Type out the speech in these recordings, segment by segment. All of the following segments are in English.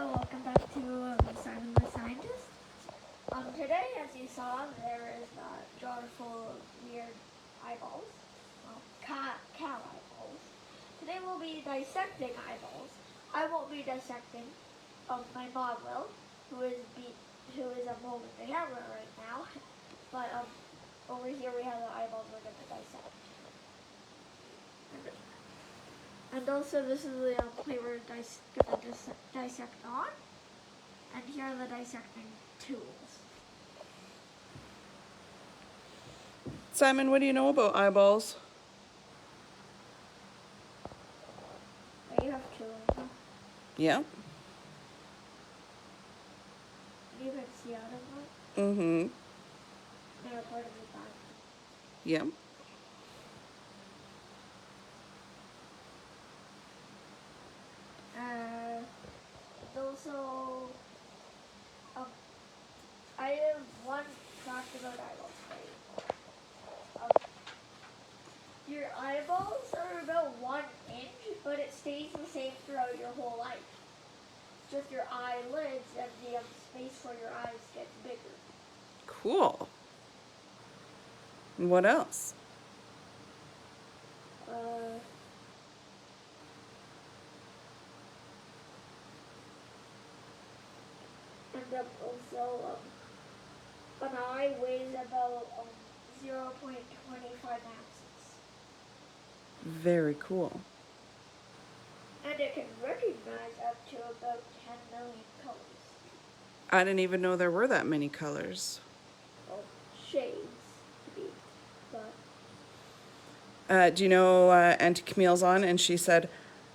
welcome back to Simon the Scientist. Today, as you saw, there is a jar full of weird eyeballs, cow eyeballs. Today we'll be dissecting eyeballs. I won't be dissecting. My mom will, who is molding the camera right now. But over here we have the eyeballs we're going to dissect. And also, this is the plate we're going to dissect on. And here are the dissecting tools. Simon, what do you know about eyeballs? You have two of them. Yeah. You can see out of them. Mm-hmm. They're part of the body. Yeah. Also, I have one fact about eyeballs for you. Your eyeballs are about 1 inch, but it stays the same throughout your whole life. Just your eyelids and the space for your eyes gets bigger. Cool. And what else? And also, an eye weighs about 0.25 ounces. Very cool. And it can recognize up to about 10 million colors. I didn't even know there were that many colors. Well, shades, to be, but... Do you know Auntie Camille's on and she said,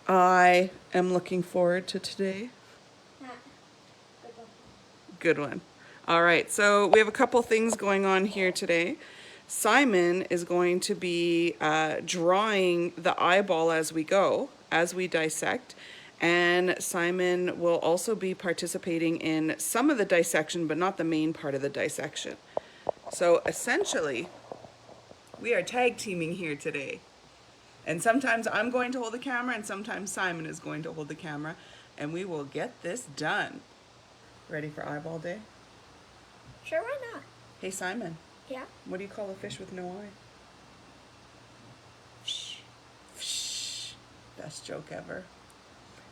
I am looking forward to today. Good one. Good one. All right, so we have a couple things going on here today. Simon is going to be drawing the eyeball as we go, as we dissect. And Simon will also be participating in some of the dissection, but not the main part of the dissection. So essentially, we are tag teaming here today. And sometimes I'm going to hold the camera and sometimes Simon is going to hold the camera. And we will get this done. Ready for eyeball day? Sure, why not? Hey Simon. Yeah? What do you call a fish with no eye? Shh. Fish. Best joke ever.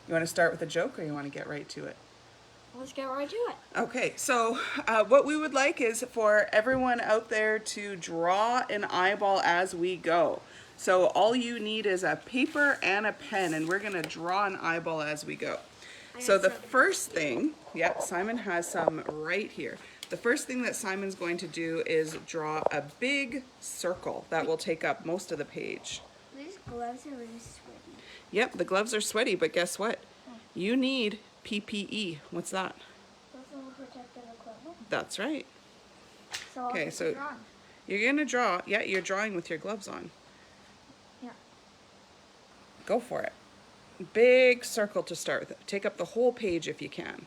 You want to start with a joke or you want to get right to it? Let's get right to it. Okay, so what we would like is for everyone out there to draw an eyeball as we go. So all you need is a paper and a pen, and we're going to draw an eyeball as we go. So the first thing, yep, Simon has some right here. The first thing that Simon's going to do is draw a big circle that will take up most of the page. These gloves are really sweaty. Yep, the gloves are sweaty, but guess what? You need PPE. What's that? Personal protective equipment. That's right. So I'll Okay, get so drawn. you're going to draw. Yeah, you're drawing with your gloves on. Yeah. Go for it. Big circle to start with. Take up the whole page if you can.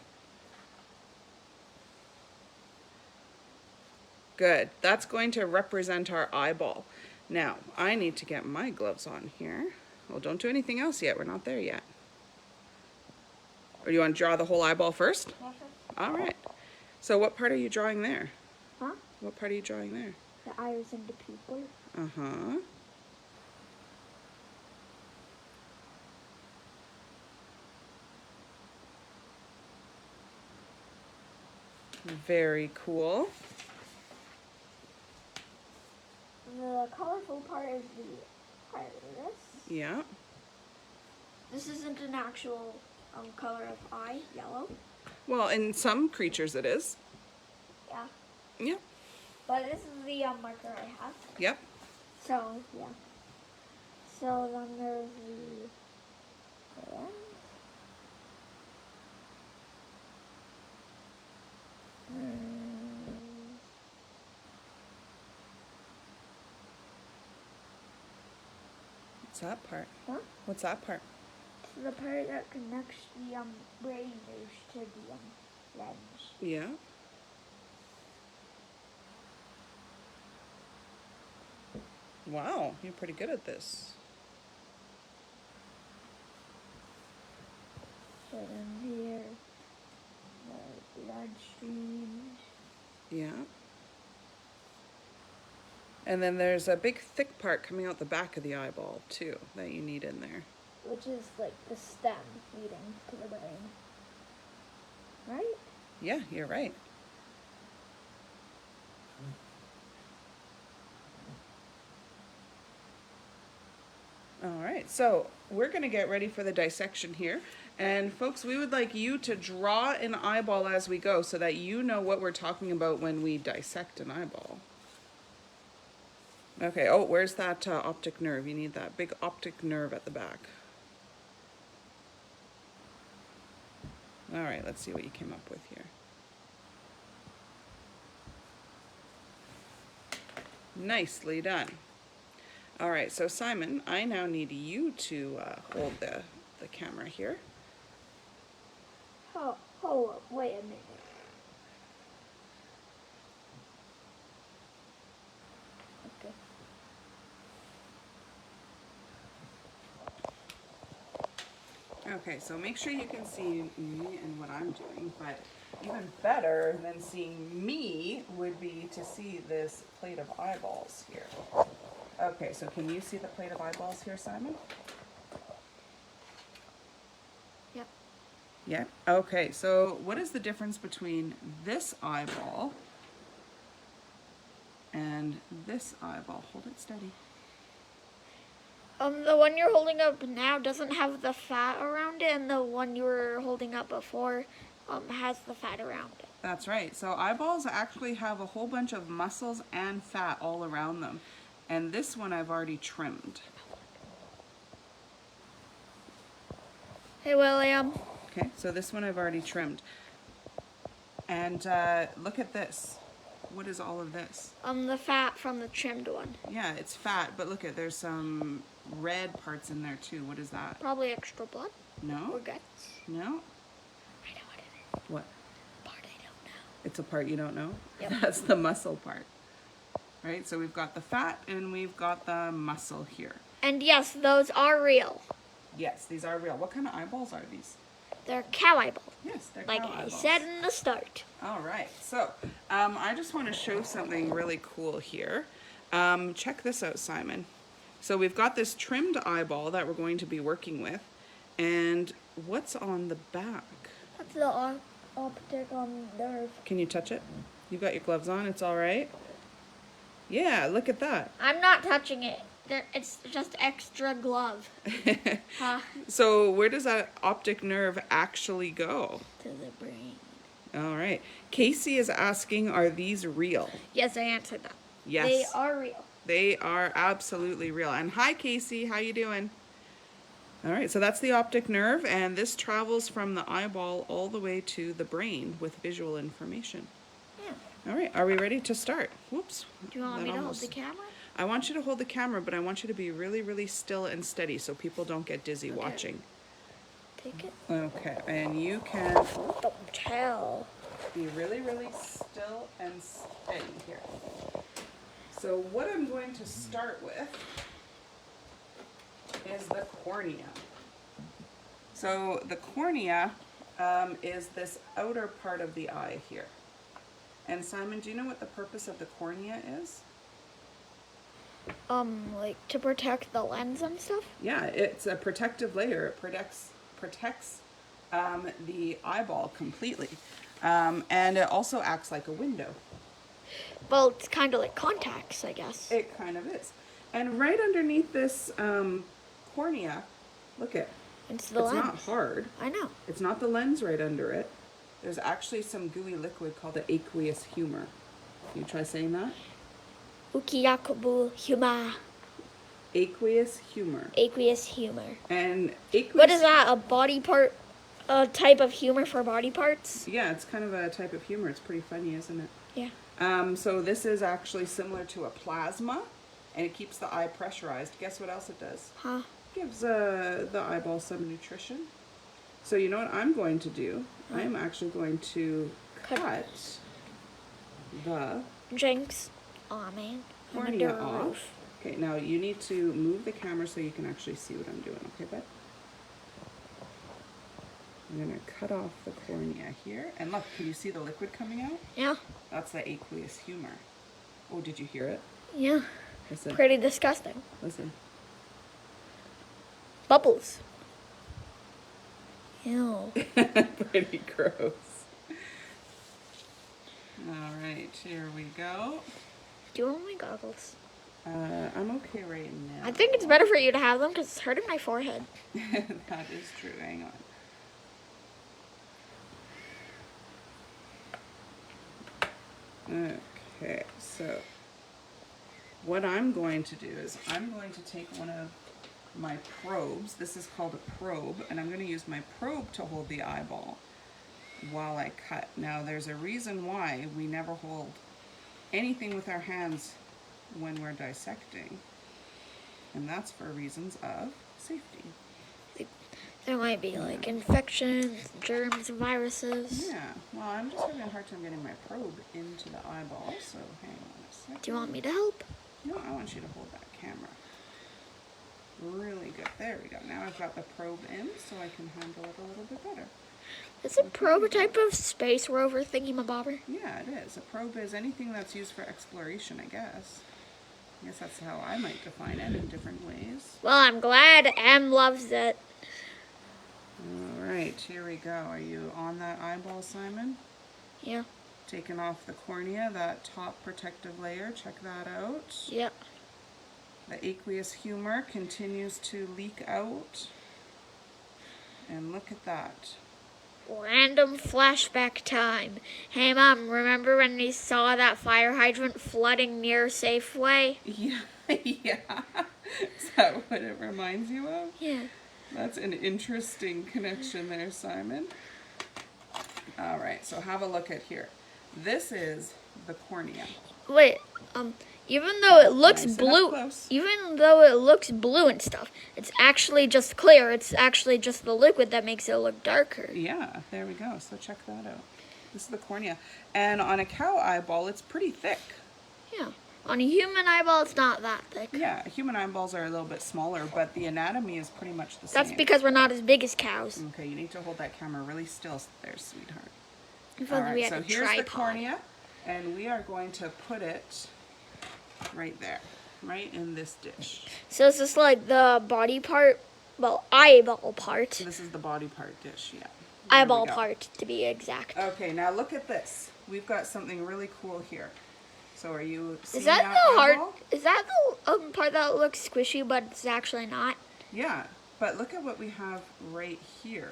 Good. That's going to represent our eyeball. Now, I need to get my gloves on here. Well, don't do anything else yet. We're not there yet. Or do you want to draw the whole eyeball first? Yeah, sure. All right. So what part are you drawing there? Huh? What part are you drawing there? The iris and the pupil. Uh-huh. Very cool. The colorful part is the iris. Yeah. This isn't an actual color of eye, yellow. Well, in some creatures it is. Yeah. Yep. But this is the marker I have. Yep. So, yeah. So then there's the lens. What's that part? Huh? What's that part? The part that connects the brain waves to the lens. Yeah. Wow, you're pretty good at this. So then here blood streams. Yeah. And then there's a big thick part coming out the back of the eyeball too that you need in there. Which is like the stem leading to the brain. Right? Yeah, you're right. All right, so we're going to get ready for the dissection here. And folks, we would like you to draw an eyeball as we go so that you know what we're talking about when we dissect an eyeball. Okay, oh, where's that optic nerve? You need that big optic nerve at the back. All right, let's see what you came up with here. Nicely done. All right, so Simon, I now need you to hold the camera here. Oh, wait a minute. Okay. Okay, so make sure you can see me and what I'm doing, but even better than seeing me would be to see this plate of eyeballs here. Okay, so can you see the plate of eyeballs here, Simon? Yep. Yeah. Okay, so what is the difference between this eyeball and this eyeball? Hold it steady. The one you're holding up now doesn't have the fat around it, and the one you were holding up before has the fat around it. That's right. So eyeballs actually have a whole bunch of muscles and fat all around them. And this one I've already trimmed. Hey, William. Okay, so this one I've already trimmed. And look at this. What is all of this? The fat from the trimmed one. Yeah, it's fat, but look at, there's some red parts in there too. What is that? Probably extra blood or No? guts. No? I know what it is. What? Part I don't know. It's a part you don't know? Yep. That's the muscle part. Right, so we've got the fat and we've got the muscle here. And yes, those are real. Yes, these are real. What kind of eyeballs are these? They're cow eyeballs. Yes, they're Like cow I eyeballs. said in the start. All right, so I just want to show something really cool here. Check this out, Simon. So we've got this trimmed eyeball that we're going to be working with, and what's on the back? That's the optic nerve. Can you touch it? You've got your gloves on, it's all right? Yeah, look at that. I'm not touching it. It's just extra glove. Huh? So where does that optic nerve actually go? To the brain. All right. Casey is asking, are these real? Yes, I answered that. Yes. They are real. They are absolutely real. And hi, Casey. How you doing? All right. So that's the optic nerve, and this travels from the eyeball all the way to the brain with visual information. Yeah. All right. Are we ready to start? Whoops. Do you want That me to hold almost- the camera? I want you to hold the camera, but I want you to be really, really still and steady so people don't get dizzy Okay. watching. Take it. Okay. And you can Don't tell. be really, really still and steady here. So what I'm going to start with is the cornea. So the cornea is this outer part of the eye here. And Simon, do you know what the purpose of the cornea is? Like to protect the lens and stuff? Yeah, it's a protective layer. It protects the eyeball completely. And it also acts like a window. Well, it's kind of like contacts, I guess. It kind of is. And right underneath this cornea, look at, It's the lens. not hard. I know. It's not the lens right under it. There's actually some gooey liquid called the aqueous humor. Can you try saying that? Ukiyakubu humor. Aqueous humor. Aqueous humor. And aqueous... What is that? A body part? A type of humor for body parts? Yeah, it's kind of a type of humor. It's pretty funny, isn't it? Yeah. So this is actually similar to a plasma, and it keeps the eye pressurized. Guess what else it does? Huh? Gives the eyeball some nutrition. So you know what I'm going to do? I'm actually going to cut the Jinx. Aw, man. I'm cornea under a off. roof. Okay, now you need to move the camera so you can actually see what I'm doing. Okay, bud? I'm gonna cut off the cornea here. And look, can you see the liquid coming out? Yeah. That's the aqueous humor. Oh, did you hear it? Yeah. Listen. Pretty disgusting. Listen. Bubbles. Ew. Pretty gross. All right, here we go. Do you want my goggles? I'm okay right now. I think it's better for you to have them because it's hurting my forehead. That is true. Hang on. Okay, so what I'm going to do is I'm going to take one of my probes. This is called a probe, and I'm going to use my probe to hold the eyeball while I cut. Now, there's a reason why we never hold anything with our hands when we're dissecting, and that's for reasons of safety. There might be like infections, germs, viruses. Yeah, well, I'm just having a hard time getting my probe into the eyeball, so hang on a second. Do you want me to help? No, I want you to hold that camera. Really good. There we go. Now I've got the probe in, so I can handle it a little bit better. It's a probe type of space rover thingy-mabobber. Yeah, it is. A probe is anything that's used for exploration, I guess. I guess that's how I might define it in different ways. Well, I'm glad Em loves it. All right, here we go. Are you on that eyeball, Simon? Yeah. Taking off the cornea, that top protective layer. Check that out. Yeah. The aqueous humor continues to leak out. And look at that. Random flashback time. Hey, Mom, remember when we saw that fire hydrant flooding near Safeway? Yeah, yeah. Is that what it reminds you of? Yeah. That's an interesting connection there, Simon. All right, so have a look at here. This is the cornea. Wait, even though it looks Nice and up blue, close. even though it looks blue and stuff, it's actually just clear. It's actually just the liquid that makes it look darker. Yeah, there we go. So check that out. This is the cornea. And on a cow eyeball, it's pretty thick. Yeah. On a human eyeball, it's not that thick. Yeah, human eyeballs are a little bit smaller, but the anatomy is pretty much the same. That's because we're not as big as cows. Okay, you need to hold that camera really still there, sweetheart. If All only we right, had so a here's the tripod. cornea, and we are going to put it right there, right in this dish. So it's just like the body part, well, eyeball part. So this is the body part dish, yeah. There Eyeball we go. part, to be exact. Okay, now look at this. We've got something really cool here. So are you seeing Is that the hard? eyeball? Is that the part that looks squishy, but it's actually not? Yeah, but look at what we have right here.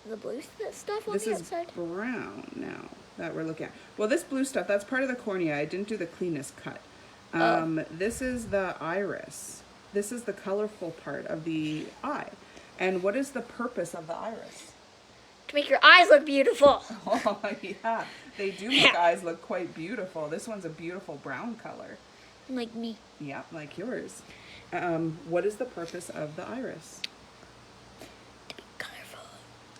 The blue stuff on This the is outside? brown now that we're looking at. Well, this blue stuff, that's part of the cornea. I didn't do the cleanest cut. This is the iris. This is the colorful part of the eye. And what is the purpose of the iris? To make your eyes look beautiful. Oh, yeah. They do make eyes look quite beautiful. This one's a beautiful brown color. Like me. Yeah, like yours. What is the purpose of the iris? To be colorful.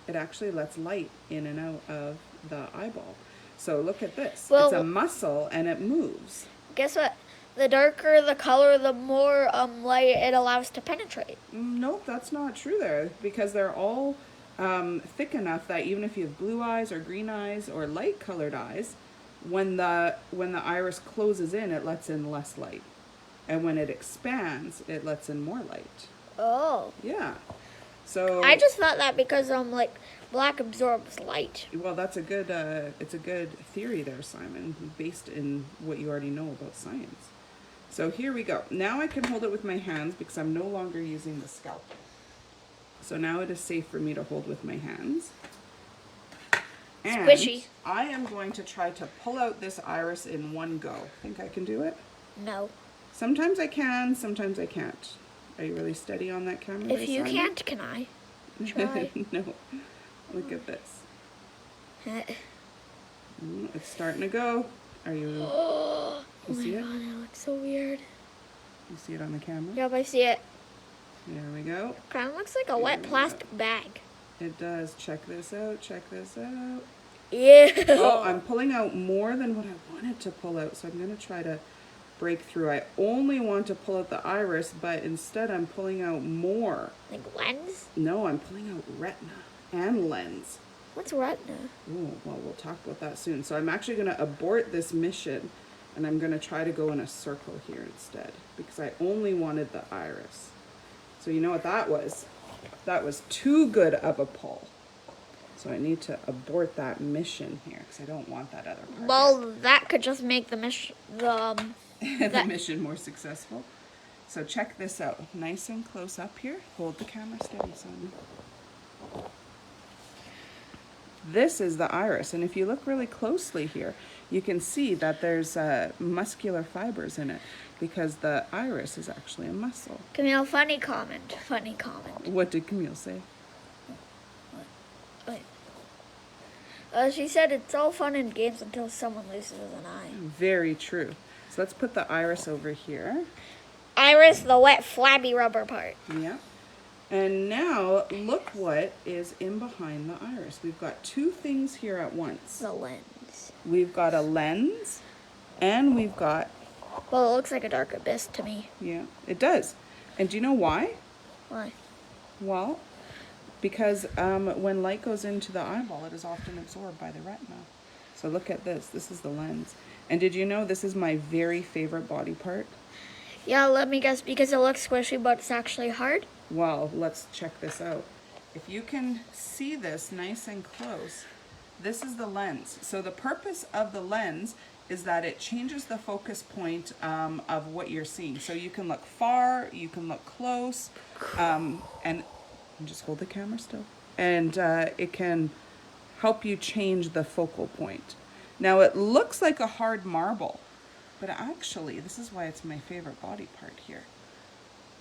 It actually lets light in and out of the eyeball. So look at this. Well- It's a muscle and it moves. Guess what? The darker the color, the more light it allows to penetrate. Nope, that's not true there, because they're all thick enough that even if you have blue eyes or green eyes or light colored eyes, when the iris closes in, it lets in less light. And when it expands, it lets in more light. Oh. Yeah. So I just thought that because like black absorbs light. well, that's a good it's a good theory there, Simon, based in what you already know about science. So here we go. Now I can hold it with my hands because I'm no longer using the scalpel. So now it is safe for me to hold with my hands. And Squishy. I am going to try to pull out this iris in one go. Think I can do it? No. Sometimes I can, sometimes I can't. Are you really steady on that camera? If there, you Simon? can't, can I? Try. No. Look at this. It's starting to go. Are you? Oh You my see it? god, it looks so weird. You see it on the camera? Yep, I see it. There we go. Kind of looks like a wet plastic bag. It does. Check this out. Check this out. Yeah. Oh, I'm pulling out more than what I wanted to pull out, so I'm going to try to break through. I only want to pull out the iris, but instead I'm pulling out more. Like lens? No, I'm pulling out retina. and lens. What's retina? Oh, well, we'll talk about that soon. So I'm actually going to abort this mission, and I'm going to try to go in a circle here instead, because I only wanted the iris. So you know what that was? That was too good of a pull. So I need to abort that mission here, because I don't want that other part. Well, that could just make the mission, The mission more successful. So check this out. Nice and close up here. Hold the camera steady, Simon. This is the iris, and if you look really closely here, you can see that there's muscular fibers in it, because the iris is actually a muscle. Camille, funny comment. Funny comment. What did Camille say? Wait. She said it's all fun and games until someone loses an eye. Very true. So let's put the iris over here. Iris, the wet, flabby rubber part. Yeah. And now look what is in behind the iris. We've got two things here at once. The lens. We've got a lens, and we've got, Well, it looks like a dark abyss to me. yeah, it does. And do you know why? Why? Well, because when light goes into the eyeball, it is often absorbed by the retina. So look at this. This is the lens. And did you know this is my very favorite body part? Yeah, let me guess, because it looks squishy, but it's actually hard. Well, let's check this out. If you can see this nice and close, this is the lens. So the purpose of the lens is that it changes the focus point of what you're seeing. So you can look far, you can look close, and just hold the camera still. And it can help you change the focal point. Now it looks like a hard marble, but actually, this is why it's my favorite body part here.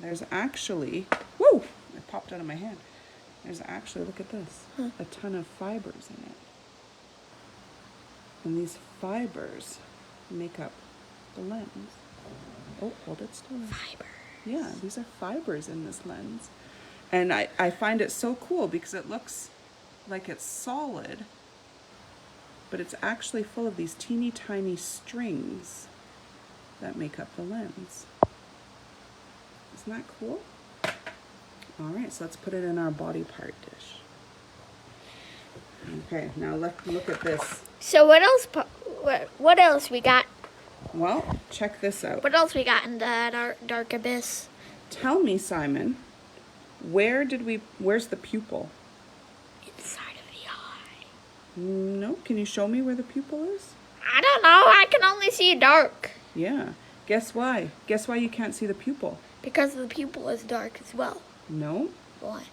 There's actually, whoo, it popped out of my hand. There's actually, look at this, a ton of fibers in it. And these fibers make up the lens. Oh, hold it still. Fiber. Yeah, these are fibers in this lens. And I find it so cool because it looks like it's solid, but it's actually full of these teeny tiny strings that make up the lens. Isn't that cool? All right, so let's put it in our body part dish. Okay, now let's look at this. So what else? What else we got? Well, check this out. What else we got in the dark abyss? Tell me, Simon, where's the pupil? Inside of the eye. No, can you show me where the pupil is? I don't know. I can only see dark. Yeah. Guess why? Guess why you can't see the pupil? Because the pupil is dark as well. No. Why?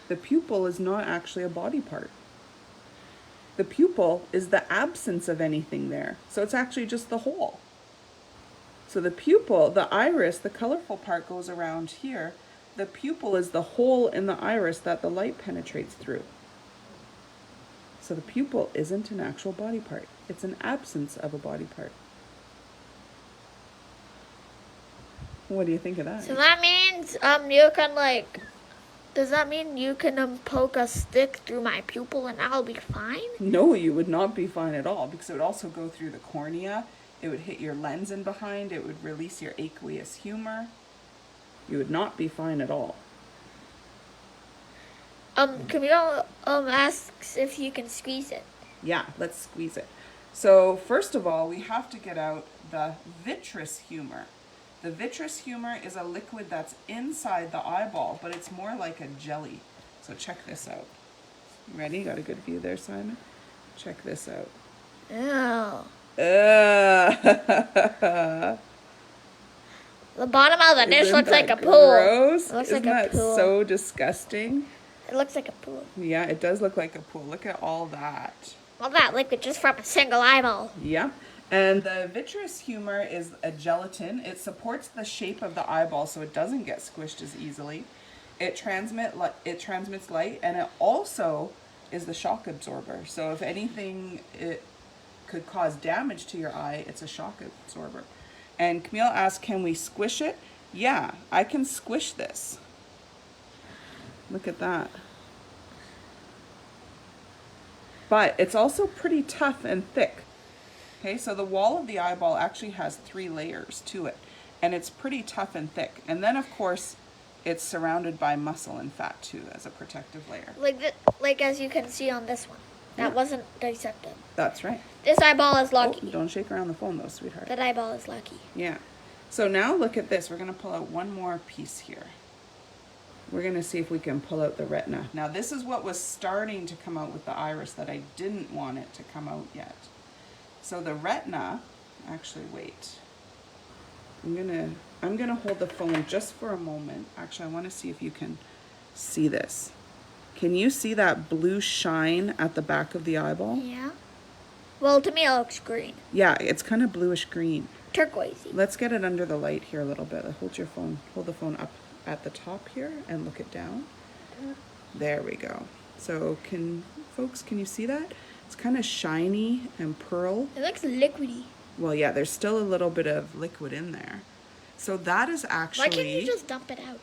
The pupil is not actually a body part. The pupil is the absence of anything there. So it's actually just the hole. So the pupil, the iris, the colorful part goes around here. The pupil is the hole in the iris that the light penetrates through. So the pupil isn't an actual body part. It's an absence of a body part. What do you think of that? So that means you can like. Does that mean you can poke a stick through my pupil and I'll be fine? No, you would not be fine at all, because it would also go through the cornea. It would hit your lens in behind. It would release your aqueous humor. You would not be fine at all. Camille asks if you can squeeze it. Yeah, let's squeeze it. So first of all, we have to get out the vitreous humor. The vitreous humor is a liquid that's inside the eyeball, but it's more like a jelly. So check this out. Ready? Got a good view there, Simon? Check this out. Ew. The The bottom of the dish looks like a pool. Gross? It looks Isn't like a that pool. so disgusting? It looks like a pool. Yeah, it does look like a pool. Look at all that. All that liquid just from a single eyeball. Yeah. And the vitreous humor is a gelatin. It supports the shape of the eyeball so it doesn't get squished as easily. It transmits light, and it also is the shock absorber. So if anything, it could cause damage to your eye, it's a shock absorber. And Camille asked, can we squish it? Yeah, I can squish this. Look at that. But it's also pretty tough and thick. Okay, so the wall of the eyeball actually has 3 layers to it, and it's pretty tough and thick. And then, of course, it's surrounded by muscle and fat too as a protective layer. Like as you can see on this one. That Yeah. wasn't dissected. That's right. This eyeball is Oh, lucky. don't shake around the phone though, sweetheart. That eyeball is lucky. Yeah. So now look at this. We're going to pull out one more piece here. We're going to see if we can pull out the retina. Now this is what was starting to come out with the iris that I didn't want it to come out yet. So the retina, actually wait. I'm gonna hold the phone just for a moment. Actually, I want to see if you can see this. Can you see that blue shine at the back of the eyeball? Yeah. Well, to me it looks green. Yeah, it's kind of bluish green. Turquoisey. Let's get it under the light here a little bit. Hold the phone up at the top here and look it down. There we go. So can you see that? It's kind of shiny and pearl. It looks liquidy. Well, yeah, there's still a little bit of liquid in there. So that is actually... Why can't you just dump it out?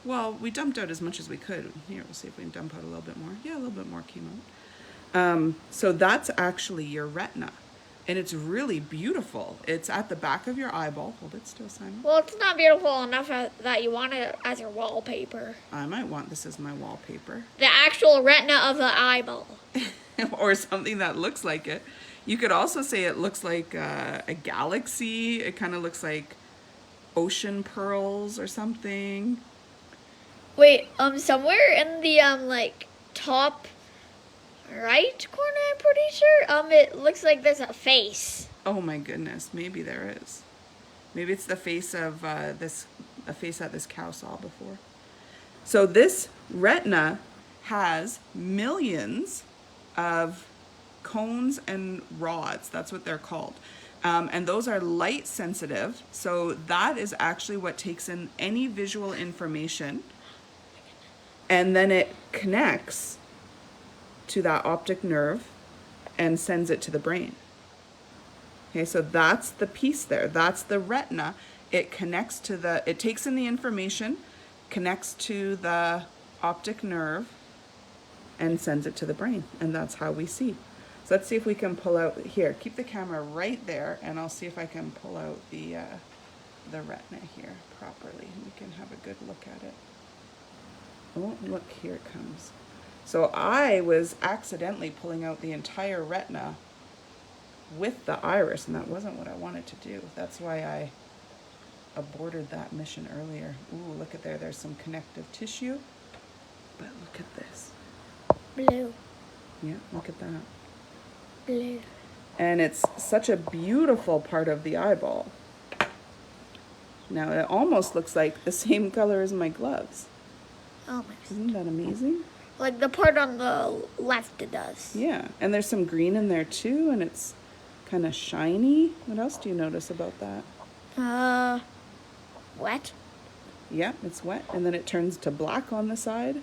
Well, we dumped out as much as we could. Here, we'll see if we can dump out a little bit more. Yeah, a little bit more came out. So that's actually your retina. And it's really beautiful. It's at the back of your eyeball. Hold it still, Simon. Well, it's not beautiful enough that you want it as your wallpaper. I might want this as my wallpaper. The actual retina of the eyeball. Or something that looks like it. You could also say it looks like a galaxy. It kind of looks like ocean pearls or something. Wait, somewhere in the top right corner, I'm pretty sure, it looks like there's a face. Oh my goodness, maybe there is. Maybe it's the face of a face that this cow saw before. So this retina has millions of cones and rods. That's what they're called. And those are light sensitive. So that is actually what takes in any visual information. And then it connects to that optic nerve and sends it to the brain. Okay, so that's the piece there. That's the retina. It connects to it takes in the information, connects to the optic nerve, and sends it to the brain. And that's how we see. So let's see if we can pull out, here, keep the camera right there, and I'll see if I can pull out the retina here properly. We can have a good look at it. Oh, look, here it comes. So I was accidentally pulling out the entire retina with the iris, and that wasn't what I wanted to do. That's why I aborted that mission earlier. Ooh, look at there. There's some connective tissue. But look at this. Blue. Yeah, look at that. Blue. And it's such a beautiful part of the eyeball. Now, it almost looks like the same color as my gloves. Oh my. Isn't that amazing? Like the part on the left, it does. Yeah, and there's some green in there too, and it's kind of shiny. What else do you notice about that? Wet. Yeah, it's wet, and then it turns to black on the side.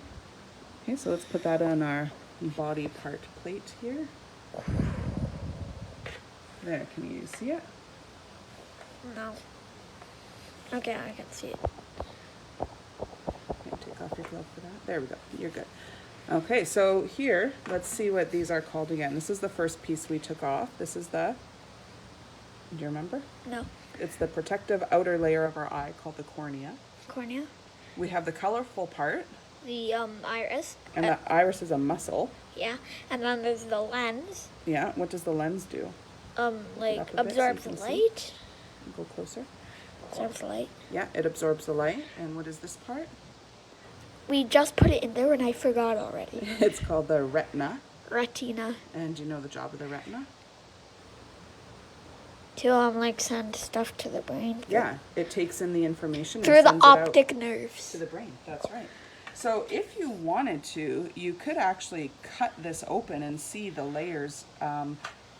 Okay, so let's put that on our body part plate here. There, can you see it? No. Okay, I can see it. Okay, take off your glove for that. There we go, you're good. Okay, so here, let's see what these are called again. This is the first piece we took off. This is do you remember? No. It's the protective outer layer of our eye called the cornea. Cornea. We have the colorful part. The iris. And the iris is a muscle. Yeah, and then there's the lens. Yeah, what does the lens do? Like up a bit so absorbs you the can see. light. Go closer. Absorbs the light. Yeah, it absorbs the light. And what is this part? We just put it in there and I forgot already. It's called the retina. Retina. And do you know the job of the retina? To send stuff to the brain. Yeah, it takes in the information Through and the sends it out optic nerves. to the brain. That's right. So if you wanted to, you could actually cut this open and see the layers,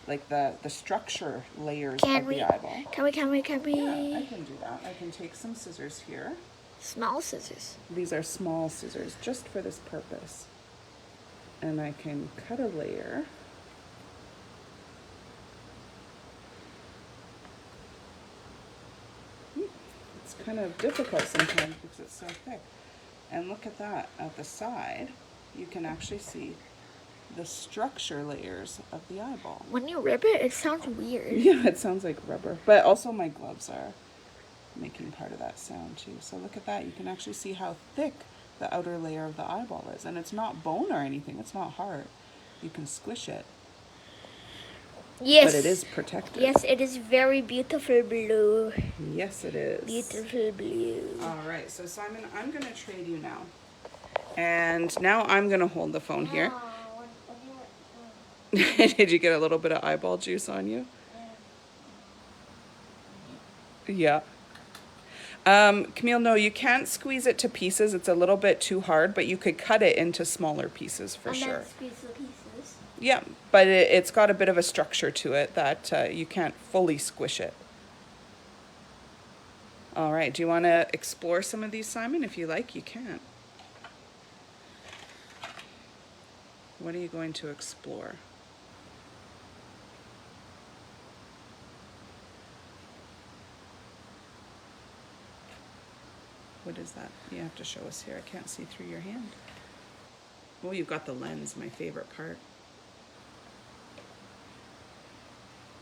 like the structure layers of the eyeball. Can we? Yeah, I can do that. I can take some scissors here. Small scissors. These are small scissors just for this purpose. And I can cut a layer. It's kind of difficult sometimes because it's so thick. And look at that, at the side, you can actually see the structure layers of the eyeball. When you rip it, it sounds weird. Yeah, it sounds like rubber. But also my gloves are making part of that sound too. So look at that. You can actually see how thick the outer layer of the eyeball is. And it's not bone or anything. It's not hard. You can squish it. Yes. But it is protected. Yes, it is very beautiful blue. Yes, it is. Beautiful blue. All right. So Simon, I'm going to trade you now. And now I'm going to hold the phone here. Did you get a little bit of eyeball juice on you? Yeah. Camille, no, you can't squeeze it to pieces. It's a little bit too hard, but you could cut it into smaller pieces for sure. And then squeeze the pieces. Yeah, but it's got a bit of a structure to it that you can't fully squish it. All right, do you want to explore some of these, Simon? If you like, you can. What are you going to explore? What is that? You have to show us here. I can't see through your hand. Oh, you've got the lens, my favorite part.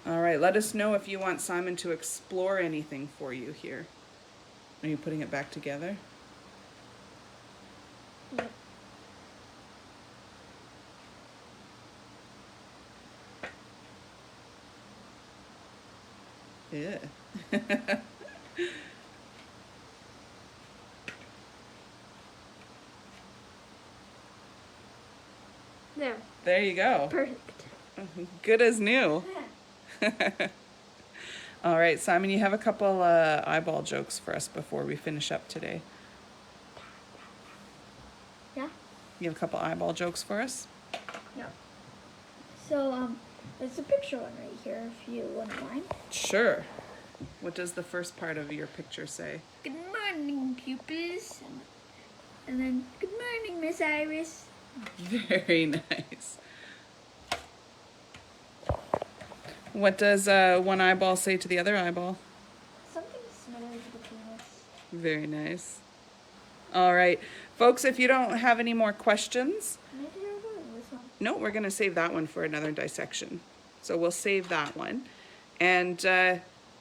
All right, let us know if you want Simon to explore anything for you here. Are you putting it back together? Yep. Yeah. There. There you go. Perfect. Good as new. All right, Simon, you have a couple eyeball jokes for us before we finish up today. Yeah? You have a couple eyeball jokes for us? No. So, there's a picture one right here if you wouldn't mind. Sure. What does the first part of your picture say? Good morning, pupils. And then, good morning, Miss Iris. Very nice. What does one eyeball say to the other eyeball? Something smells between us. Very nice. All right. Folks, if you don't have any more questions, Maybe you're doing this one. no, we're going to save that one for another dissection. So we'll save that one. And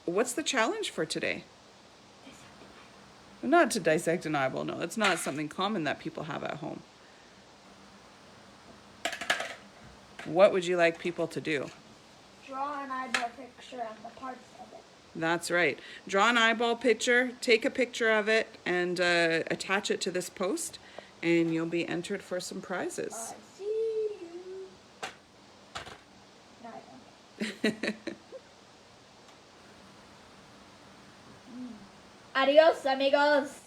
what's the challenge for today? Not to dissect an eyeball, no. It's not something common that people have at home. What would you like people to do? Draw an eyeball picture and the parts of it. That's right. Draw an eyeball picture, take a picture of it, and attach it to this post, and you'll be entered for some prizes. I see you. No, I don't. Adios, amigos.